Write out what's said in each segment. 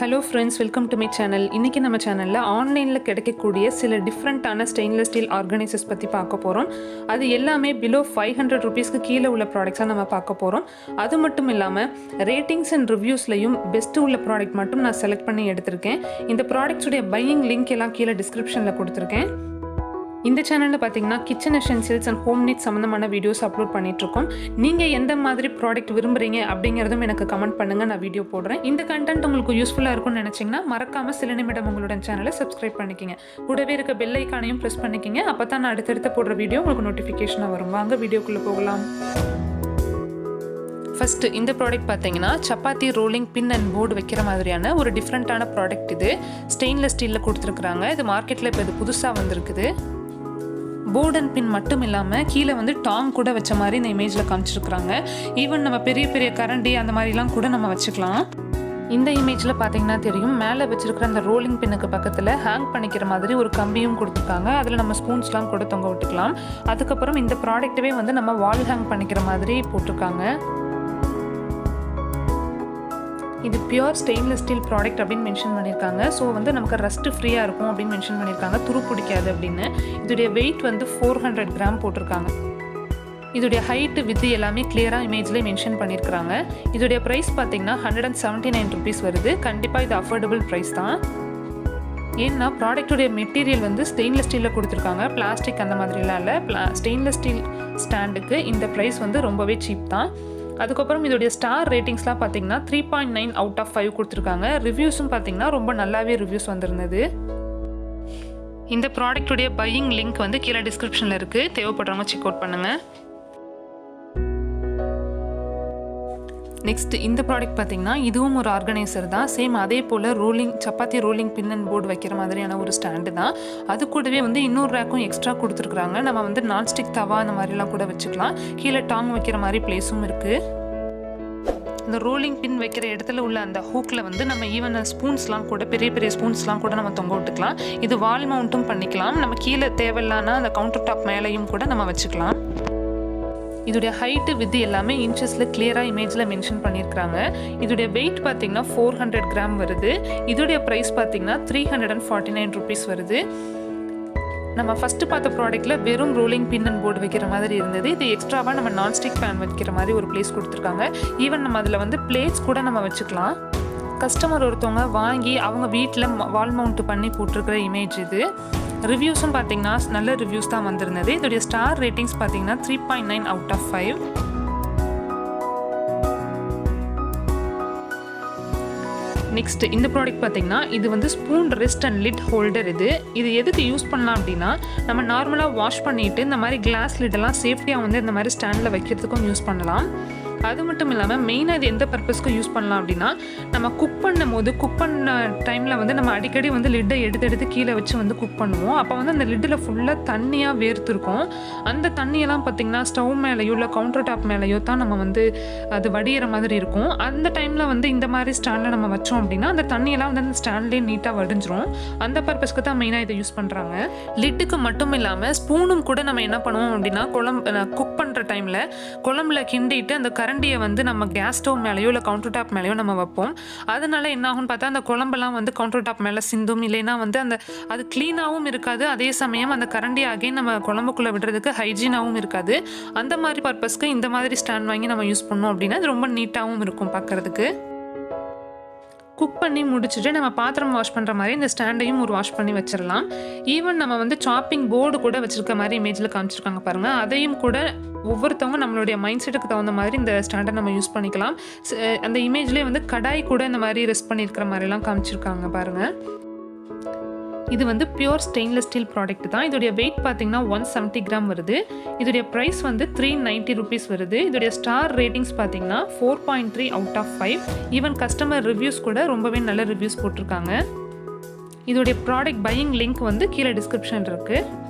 Hello friends, welcome to my channel. இன்னைக்கு நம்ம சேனல்ல ஆன்லைன்ல கிடைக்கக்கூடிய சில டிஃபரண்டான ஸ்டெயின்லெஸ் ஸ்டீல் ஆர்கனைசர்ஸ் பத்தி பார்க்க போறோம். அது எல்லாமே below 500 rupeesக்கு கீழ உள்ள ப்ராடக்ட்ஸா நம்ம பார்க்க போறோம். அது மட்டும் இல்லாம ரேட்டிங்ஸ் அண்ட் ரிவ்யூஸ்லயும் பெஸ்ட் உள்ள ப்ராடக்ட் மட்டும் நான் செலக்ட் பண்ணி எடுத்துர்க்கேன். இந்த ப்ராடக்ட்ஸ் உடைய பையிங் லிங்க் எல்லாம் கீழ டிஸ்கிரிப்ஷன்ல கொடுத்திருக்கேன். இந்த சேனல்ல பாத்தீங்கன்னா kitchen essentials and home needs சம்பந்தமான வீடியோஸ் அப்லோட் பண்ணிட்டு இருக்கோம். நீங்க எந்த மாதிரி ப்ராடக்ட் விரும்புறீங்க அப்படிங்கறதும் எனக்கு கமெண்ட் பண்ணுங்க, நான் வீடியோ போடுறேன். இந்த கண்டென்ட் உங்களுக்கு யூஸ்ஃபுல்லா இருக்கும்னு நினைச்சீங்கன்னா மறக்காம சில நிமிடம் உங்களுடன் சேனலை சப்ஸ்கிரைப் பண்ணிக்கங்க. கூடவே இருக்க பெல் ஐகானையும் பிரஸ் பண்ணிக்கங்க. அப்பதான் நான் அடுத்தடுத்து போடுற வீடியோ உங்களுக்கு நோட்டிஃபிகேஷனா வரும். வாங்க வீடியோக்குள்ள போகலாம். ஃபர்ஸ்ட் இந்த ப்ராடக்ட் பார்த்தீங்கன்னா chapati rolling pin and board வைக்கிற மாதிரியான ஒரு டிஃப்ரெண்ட்டான ப்ராடக்ட். இது ஸ்டெயின்லெஸ் ஸ்டீலில் கொடுத்துருக்குறாங்க. இது மார்க்கெட்டில் இப்போ இது புதுசாக வந்திருக்குது. போர்ட் அண்ட் பின் மட்டும் இல்லாமல் கீழே வந்து டாங் கூட வச்ச மாதிரி இந்த இமேஜில் காமிச்சிருக்கிறாங்க. ஈவன் நம்ம பெரிய பெரிய கரண்டி அந்த மாதிரிலாம் கூட நம்ம வச்சுக்கலாம். இந்த இமேஜில் பார்த்தீங்கன்னா தெரியும், மேலே வச்சிருக்கிற அந்த ரோலிங் பின்னுக்கு பக்கத்தில் ஹேங் பண்ணிக்கிற மாதிரி ஒரு கம்பியும் கொடுத்துருக்காங்க. அதில் நம்ம ஸ்பூன்ஸ்லாம் கூட தொங்க விட்டுக்கலாம். அதுக்கப்புறம் இந்த ப்ராடக்ட்டவே வந்து நம்ம வால் ஹேங் பண்ணிக்கிற மாதிரி போட்டிருக்காங்க. இது பியூர் ஸ்டெயின்லெஸ் ஸ்டீல் ப்ராடக்ட் அப்படின்னு மென்ஷன் பண்ணியிருக்காங்க. ஸோ வந்து நமக்கு ரஸ்ட் ஃப்ரீயாக இருக்கும் அப்படின்னு மென்ஷன் பண்ணியிருக்காங்க, துரு பிடிக்காது அப்படின்னு. இதோடைய வெயிட் வந்து 400 கிராம் போட்டிருக்காங்க. இதோடைய ஹைட்டு வித்து எல்லாமே கிளியராக இமேஜ்லேயே மென்ஷன் பண்ணியிருக்காங்க. இதோடைய ப்ரைஸ் பார்த்தீங்கன்னா 179 rupees வருது. கண்டிப்பாக இது அஃபோர்டபுள் ப்ரைஸ் தான். ஏன்னா ப்ராடக்டுடைய மெட்டீரியல் வந்து ஸ்டெயின்லெஸ் ஸ்டீலில் கொடுத்துருக்காங்க, பிளாஸ்டிக் அந்த மாதிரிலாம் இல்லை. ஸ்டெயின்லெஸ் ஸ்டீல் ஸ்டாண்டுக்கு இந்த ப்ரைஸ் வந்து ரொம்பவே சீப் தான். அதுக்கப்புறம் இதோடைய ஸ்டார் ரேட்டிங்ஸ்லாம் பார்த்தீங்கன்னா 3.9 out of 5 கொடுத்துருக்காங்க. ரிவ்யூஸும் பார்த்தீங்கன்னா ரொம்ப நல்லாவே ரிவ்யூஸ் வந்திருந்தது. இந்த ப்ராடக்டுடைய பையிங் லிங்க் வந்து கீழே டிஸ்கிரிப்ஷனில் இருக்குது, தேவைப்படுறவங்க செக் அவுட் பண்ணுங்கள். நெக்ஸ்ட் இந்த ப்ராடக்ட் பார்த்தீங்கன்னா இதுவும் ஒரு ஆர்கனைசர் தான். சேம் அதே போல் chapati rolling pin and board வைக்கிற மாதிரியான ஒரு ஸ்டாண்டு தான். அது கூடவே வந்து இன்னொரு ரேக்கும் எக்ஸ்ட்ரா கொடுத்துருக்குறாங்க. நம்ம வந்து நான்ஸ்டிக் தவா அந்த மாதிரிலாம் கூட வச்சுக்கலாம். கீழே டாங் வைக்கிற மாதிரி பிளேஸும் இருக்குது. இந்த ரோலிங் பின் வைக்கிற இடத்துல உள்ள அந்த ஹூக்கில் வந்து நம்ம ஈவன் ஸ்பூன்ஸ்லாம் கூட பெரிய பெரிய ஸ்பூன்ஸ்லாம் கூட நம்ம தொங்க விட்டுக்கலாம். இது வால் மவுண்ட்டும் பண்ணிக்கலாம். நம்ம கீழே தேவையில்லானா அந்த கவுண்டர் டாப் மேலேயும் கூட நம்ம வச்சுக்கலாம். இதோடைய ஹைட்டு வித்து எல்லாமே இன்ச்சஸில் கிளியராக இமேஜில் மென்ஷன் பண்ணியிருக்கிறாங்க. இதோடைய வெயிட் பார்த்தீங்கன்னா 400 கிராம் வருது. இதோடைய ப்ரைஸ் பார்த்தீங்கன்னா 349 rupees வருது. நம்ம ஃபஸ்ட்டு பார்த்த ப்ராடக்ட்டில் வெறும் ரோலிங் பின் அண்ட் போர்டு வைக்கிற மாதிரி இருந்தது. இது எக்ஸ்ட்ராவாக நம்ம நான்ஸ்டிக் பேன் வைக்கிற மாதிரி ஒரு பிளேஸ் கொடுத்துருக்காங்க. ஈவன் நம்ம அதில் வந்து பிளேட்ஸ் கூட நம்ம வச்சுக்கலாம். கஸ்டமர் ஒருத்தவங்க வாங்கி அவங்க வீட்டில் வால் மவுண்ட் பண்ணி போட்டிருக்கிற இமேஜ் இது. ரிவ்யூஸும் பார்த்தீங்கன்னா நல்ல ரிவ்யூஸ் தான் வந்திருந்தது. இதோடைய ஸ்டார் ரேட்டிங்ஸ் பார்த்தீங்கன்னா 3.9 out of 5. நெக்ஸ்ட் இந்த ப்ராடக்ட் பார்த்தீங்கன்னா இது வந்து spoon rest and lid holder. இது எதுக்கு யூஸ் பண்ணலாம் அப்படின்னா, நம்ம நார்மலாக வாஷ் பண்ணிவிட்டு இந்த மாதிரி கிளாஸ் லிட்டெல்லாம் சேஃப்டியாக வந்து இந்த மாதிரி ஸ்டாண்டில் வைக்கிறதுக்கும் யூஸ் பண்ணலாம். அது மட்டும் இல்லாமல் மெயினாக இது எந்த பர்பஸ்க்கு யூஸ் பண்ணலாம் அப்படின்னா, நம்ம குக் பண்ண டைமில் வந்து நம்ம அடிக்கடி வந்து லிட்டை எடுத்து கீழே வச்சு வந்து குக் பண்ணுவோம். அப்போ வந்து அந்த லிட்டில் ஃபுல்லாக தண்ணியாக வேர்த்துருக்கும். அந்த தண்ணியெல்லாம் பார்த்திங்கன்னா ஸ்டவ் மேலேயோ இல்லை கவுண்டர் டாப் மேலேயோ தான் நம்ம வந்து அது வடிகிற மாதிரி இருக்கும். அந்த டைமில் வந்து இந்த மாதிரி ஸ்டாண்டில் நம்ம வச்சோம் அப்படின்னா அந்த தண்ணியெல்லாம் வந்து அந்த ஸ்டாண்ட்லேயே நீட்டாக வடிஞ்சிரும். அந்த பர்பஸ்க்கு தான் மெயினாக இதை யூஸ் பண்ணுறாங்க. லிட்டுக்கு மட்டும் இல்லாமல் ஸ்பூனும் கூட நம்ம என்ன பண்ணுவோம் அப்படின்னா, குக் பண்ணுற டைமில் குழம்புல கிண்டிட்டு அந்த கரண்டியை வந்து நம்ம கேஸ் ஸ்டவ் மேலேயோ இல்லை கவுண்டர் டாப் மேலேயோ நம்ம வைப்போம். அதனால என்ன ஆகும்னு பார்த்தா அந்த குழம்பெல்லாம் வந்து கவுண்டர் டாப் மேலே சிந்தும். இல்லைன்னா வந்து அது க்ளீனாகவும் இருக்காது. அதே சமயம் அந்த கரண்டி அகைன் நம்ம குழம்புக்குள்ளே விடுறதுக்கு ஹைஜீனாகவும் இருக்காது. அந்த மாதிரி பர்பஸ்க்கு இந்த மாதிரி ஸ்டாண்ட் வாங்கி நம்ம யூஸ் பண்ணோம் அப்படின்னா அது ரொம்ப நீட்டாகவும் இருக்கும் பார்க்குறதுக்கு. குக் பண்ணி முடிச்சுட்டு நம்ம பாத்திரம் வாஷ் பண்ணுற மாதிரி இந்த ஸ்டாண்டையும் ஒரு வாஷ் பண்ணி வச்சிடலாம். ஈவன் நம்ம வந்து சாப்பிங் போர்டு கூட வச்சுருக்க மாதிரி இமேஜில் காமிச்சிருக்காங்க பாருங்கள். அதையும் கூட ஒவ்வொருத்தவங்க நம்மளுடைய மைண்ட் செட்டுக்கு தகுந்த மாதிரி இந்த ஸ்டாண்டை நம்ம யூஸ் பண்ணிக்கலாம். அந்த இமேஜ்லேயே வந்து கடாய் கூட இந்த மாதிரி ரெஸ்ட் பண்ணியிருக்கிற மாதிரிலாம் காமிச்சிருக்காங்க பாருங்கள். இது வந்து பியூர் ஸ்டெயின்லெஸ் ஸ்டீல் ப்ராடக்ட் தான். இதோடைய வெயிட் பார்த்தீங்கன்னா 170 கிராம் வருது. இதோடைய ப்ரைஸ் வந்து 390 rupees வருது. இதோடைய ஸ்டார் ரேட்டிங்ஸ் பார்த்தீங்கன்னா 4.3 out of 5. Even customer reviews கூட ரொம்பவே நல்ல ரிவ்யூஸ் போட்டிருக்காங்க. இதோடைய ப்ராடக்ட் பையிங் லிங்க் வந்து கீழே டிஸ்கிரிப்ஷன் இருக்குது.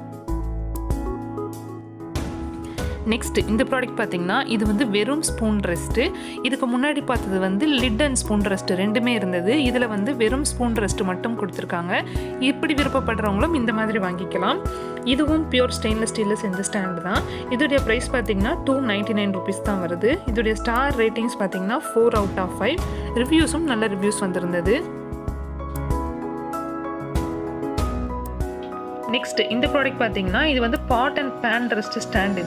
நெக்ஸ்ட் இந்த ப்ராடக்ட் பார்த்தீங்கன்னா இது வந்து வெறும் ஸ்பூன் ரெஸ்ட்டு. இதுக்கு முன்னாடி பார்த்தது வந்து லிட் அண்ட் ஸ்பூன் ரெஸ்ட் ரெண்டுமே இருந்தது. இதில் வந்து வெறும் ஸ்பூன் ரெஸ்ட் மட்டும் கொடுத்துருக்காங்க. இப்படி விருப்பப்படுறவங்களும் இந்த மாதிரி வாங்கிக்கலாம். இதுவும் பியூர் ஸ்டெயின்லெஸ் ஸ்டீலில் செஞ்ச ஸ்டாண்டு தான். இதோடைய ப்ரைஸ் பார்த்தீங்கன்னா 299 rupees தான் வருது. இதோடைய ஸ்டார் ரேட்டிங்ஸ் பார்த்தீங்கன்னா 4 out of 5. ரிவ்யூஸும் நல்ல ரிவ்யூஸ் வந்திருந்தது. நெக்ஸ்ட் இந்த ப்ராடக்ட் பார்த்தீங்கன்னா இது வந்து பாட் அண்ட் பேன் ரெஸ்ட் ஸ்டாண்ட்.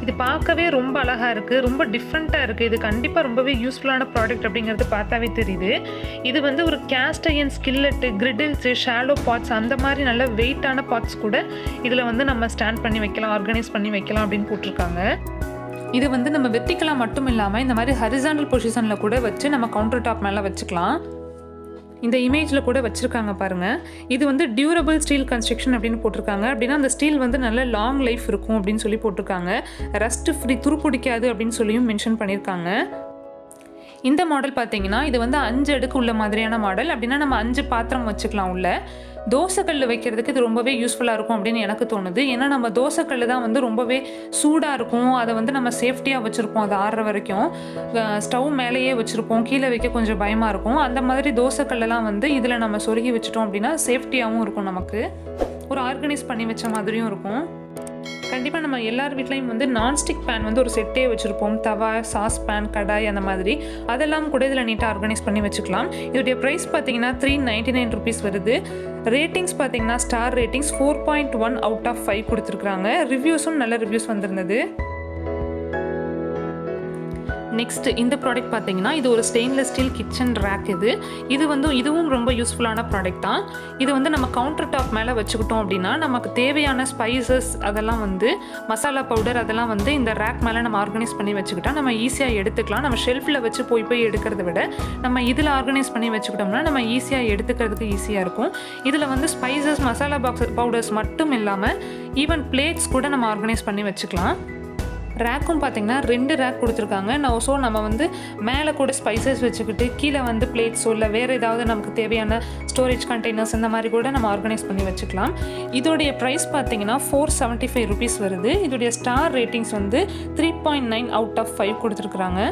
இது பார்க்கவே ரொம்ப அழகாக இருக்குது, ரொம்ப டிஃப்ரெண்ட்டாக இருக்குது. இது கண்டிப்பாக ரொம்பவே யூஸ்ஃபுல்லான ப்ராடக்ட் அப்படிங்கிறது பார்த்தாவே தெரியுது. இது வந்து ஒரு cast iron skillet, griddles, shallow pots அந்த மாதிரி நல்ல வெயிட்டான பாட்ஸ் கூட இதில் வந்து நம்ம ஸ்டாண்ட் பண்ணி வைக்கலாம், ஆர்கனைஸ் பண்ணி வைக்கலாம் அப்படின்னு போட்டிருக்காங்க. இது வந்து நம்ம வெர்டிக்கலாக மட்டும் இல்லாமல் இந்த மாதிரி ஹரிசாண்டல் பொசிஷனில் கூட வச்சு நம்ம கவுண்டர் டாப் மேலே வச்சுக்கலாம். இந்த இமேஜில் கூட வச்சுருக்காங்க பாருங்கள். இது வந்து டியூரபிள் ஸ்டீல் கன்ஸ்ட்ரக்ஷன் அப்படின்னு போட்டிருக்காங்க. அப்படின்னா அந்த ஸ்டீல் வந்து நல்ல லாங் லைஃப் இருக்கும் அப்படின்னு சொல்லி போட்டிருக்காங்க. ரஸ்ட் ஃப்ரீ, துருப்பிடிக்காது அப்படின்னு சொல்லியும் மென்ஷன் பண்ணியிருக்காங்க. இந்த மாடல் பார்த்தீங்கன்னா இது வந்து 5 அடுக்கு உள்ள மாதிரியான மாடல். அப்படின்னா நம்ம 5 பாத்திரம் வச்சுக்கலாம் உள்ள. தோசைக்கல் வைக்கிறதுக்கு இது ரொம்பவே யூஸ்ஃபுல்லாக இருக்கும் அப்படின்னு எனக்கு தோணுது. ஏன்னா நம்ம தோசைக்கல் தான் வந்து ரொம்பவே சூடாக இருக்கும், அதை வந்து நம்ம சேஃப்டியாக வச்சுருப்போம். அது ஆறுற வரைக்கும் ஸ்டவ் மேலேயே வச்சுருப்போம், கீழே வைக்க கொஞ்சம் பயமாக இருக்கும். அந்த மாதிரி தோசைக்கல்லாம் வந்து இதில் நம்ம சொருகி வச்சுட்டோம் அப்படின்னா சேஃப்டியாகவும் இருக்கும், நமக்கு ஒரு ஆர்கனைஸ் பண்ணி வச்ச மாதிரியும் இருக்கும். கண்டிப்பாக நம்ம எல்லார் வீட்லேயும் வந்து நான்ஸ்டிக் பேன் வந்து ஒரு செட்டே வச்சுருப்போம். தவா, சாஸ் பேன், கடாய் அந்த மாதிரி அதெல்லாம் கூட இதில் நீட்டாக ஆர்கனைஸ் பண்ணி வச்சுக்கலாம். இதோடைய ப்ரைஸ் பார்த்தீங்கன்னா 399 ருபீஸ் வருது. ரேட்டிங்ஸ் பார்த்தீங்கன்னா ஸ்டார் ரேட்டிங்ஸ் 4.1 அவுட் ஆஃப் 5 கொடுத்துருக்குறாங்க. ரிவ்யூஸும் நல்ல ரிவ்யூஸ் வந்திருந்தது. நெக்ஸ்ட் இந்த ப்ராடக்ட் பார்த்தீங்கன்னா இது ஒரு ஸ்டெயின்லெஸ் ஸ்டீல் கிச்சன் ரேக். இதுவும் ரொம்ப யூஸ்ஃபுல்லான ப்ராடக்ட் தான். இது வந்து நம்ம கவுண்டர் டாப் மேலே வச்சுக்கிட்டோம் அப்படின்னா நமக்கு தேவையான ஸ்பைசஸ் அதெல்லாம் வந்து மசாலா பவுடர் அதெல்லாம் வந்து இந்த ரேக் மேலே நம்ம ஆர்கனைஸ் பண்ணி வச்சுக்கிட்டா நம்ம ஈஸியாக எடுத்துக்கலாம். நம்ம ஷெல்ஃபில் வச்சு போய் எடுக்கிறத விட நம்ம இதில் ஆர்கனைஸ் பண்ணி வச்சுக்கிட்டோம்னா நம்ம ஈஸியாக எடுத்துக்கிறதுக்கு ஈஸியாக இருக்கும். இதில் வந்து ஸ்பைசஸ், மசாலா பவுடர்ஸ் மட்டும் இல்லாமல் ஈவன் பிளேட்ஸ் கூட நம்ம ஆர்கனைஸ் பண்ணி வச்சுக்கலாம். ரேக்கும் பார்த்தீங்கன்னா 2 ரேக் கொடுத்துருக்காங்க. ஸோ நம்ம வந்து மேலே கூட ஸ்பைசஸ் வச்சுக்கிட்டு கீழே வந்து பிளேட்ஸோ இல்லை வேறு ஏதாவது நமக்கு தேவையான ஸ்டோரேஜ் கண்டெய்னர்ஸ் இந்த மாதிரி கூட நம்ம ஆர்கனைஸ் பண்ணி வச்சுக்கலாம். இதோடைய ப்ரைஸ் பார்த்தீங்கன்னா 475 ருபீஸ் வருது. இதோடைய ஸ்டார் ரேட்டிங்ஸ் வந்து 3.9 அவுட் ஆஃப் 5 கொடுத்துருக்குறாங்க.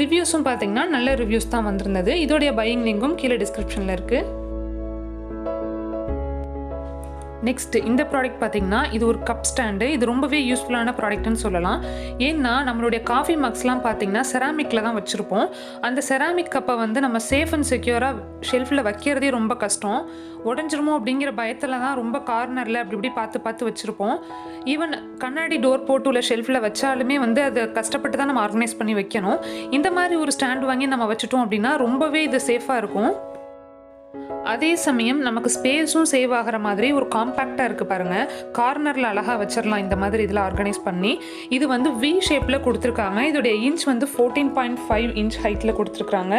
ரிவ்யூஸும் பார்த்தீங்கன்னா நல்ல ரிவ்யூஸ் தான் வந்திருந்தது. இதோடைய பையிங் லிங்கும் கீழே டிஸ்கிரிப்ஷனில் இருக்குது. நெக்ஸ்ட் இந்த ப்ராடக்ட் பார்த்தீங்கன்னா இது ஒரு கப் ஸ்டாண்டு. இது ரொம்பவே யூஸ்ஃபுல்லான ப்ராடக்ட்னு சொல்லலாம். ஏன்னா நம்மளுடைய காஃபி மக்ஸ்லாம் பார்த்தீங்கன்னா செராமிக்கில் தான் வச்சுருப்போம். அந்த செராமிக் கப்பை வந்து நம்ம சேஃப் அண்ட் செக்யூராக ஷெல்ஃபில் வைக்கிறதே ரொம்ப கஷ்டம். உடஞ்சிருமோ அப்படிங்கிற பயத்தில் தான் ரொம்ப கார்னரில் அப்படி பார்த்து வச்சுருப்போம். ஈவன் கண்ணாடி டோர் போட்டு உள்ள ஷெல்ஃபில் வச்சாலுமே வந்து அதை கஷ்டப்பட்டு தான் நம்ம ஆர்கனைஸ் பண்ணி வைக்கணும். இந்த மாதிரி ஒரு ஸ்டாண்டு வாங்கி நம்ம வச்சுட்டோம் அப்படின்னா ரொம்பவே இது சேஃபாக இருக்கும். அதே சமயம் நமக்கு ஸ்பேஸும் சேவ் ஆகிற மாதிரி ஒரு காம்பேக்டாக இருக்குது பாருங்கள். கார்னரில் அழகாக வச்சிடலாம் இந்த மாதிரி இதில் ஆர்கனைஸ் பண்ணி. இது வந்து வி ஷேப்பில் கொடுத்துருக்காங்க. இதோடைய இன்ச் வந்து 14.5 இன்ச் ஹைட்டில் கொடுத்துருக்காங்க.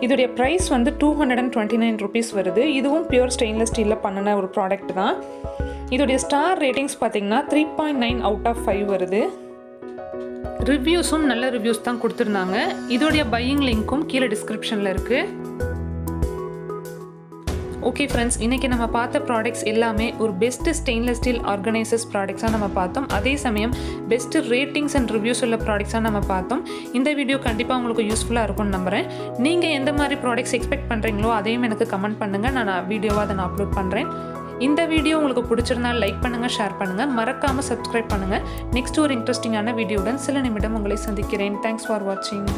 இதோடைய ப்ரைஸ் வந்து 229 ருபீஸ் வருது. இதுவும் பியூர் ஸ்டெயின்லெஸ் ஸ்டீலில் பண்ணின ஒரு ப்ராடக்ட் தான். இதோடைய ஸ்டார் ரேட்டிங்ஸ் பார்த்தீங்கன்னா 3.9 அவுட் ஆஃப் 5 வருது. ரிவ்யூஸும் நல்ல ரிவ்யூஸ் தான் கொடுத்துருந்தாங்க. இதோடைய பையிங் லிங்க்கும் கீழே டிஸ்கிரிப்ஷனில் இருக்குது. ஓகே ஃப்ரெண்ட்ஸ், இன்றைக்கி நம்ம பார்த்த ப்ராடக்ட்ஸ் எல்லாமே ஒரு பெஸ்ட்டு ஸ்டெயின்லெஸ் ஸ்டீல் ஆர்கனைசர்ஸ் ப்ராடக்ட்ஸாக நம்ம பார்த்தோம். அதே சமயம் பெஸ்ட்டு ரேட்டிங்ஸ் அண்ட் ரிவ்யூஸ் உள்ள ப்ராடக்ட்ஸாக நம்ம பார்த்தோம். இந்த வீடியோ கண்டிப்பாக உங்களுக்கு யூஸ்ஃபுல்லாக இருக்கும்னு நம்புகிறேன். நீங்கள் எந்த மாதிரி ப்ராடக்ட்ஸ் எக்ஸ்பெக்ட் பண்ணுறீங்களோ அதையும் எனக்கு கமெண்ட் பண்ணுங்கள். நான் வீடியோவாக அதை நான் அப்லோட் பண்ணுறேன். இந்த வீடியோ உங்களுக்கு பிடிச்சிருந்தால் லைக் பண்ணுங்கள், ஷேர் பண்ணுங்கள், மறக்காமல் சப்ஸ்கிரைப் பண்ணுங்கள். நெக்ஸ்ட் ஒரு இன்ட்ரெஸ்டிங்கான வீடியோவுடன் சில நிமிடம் உங்களை சந்திக்கிறேன். தேங்க்ஸ் ஃபார் வாட்சிங்.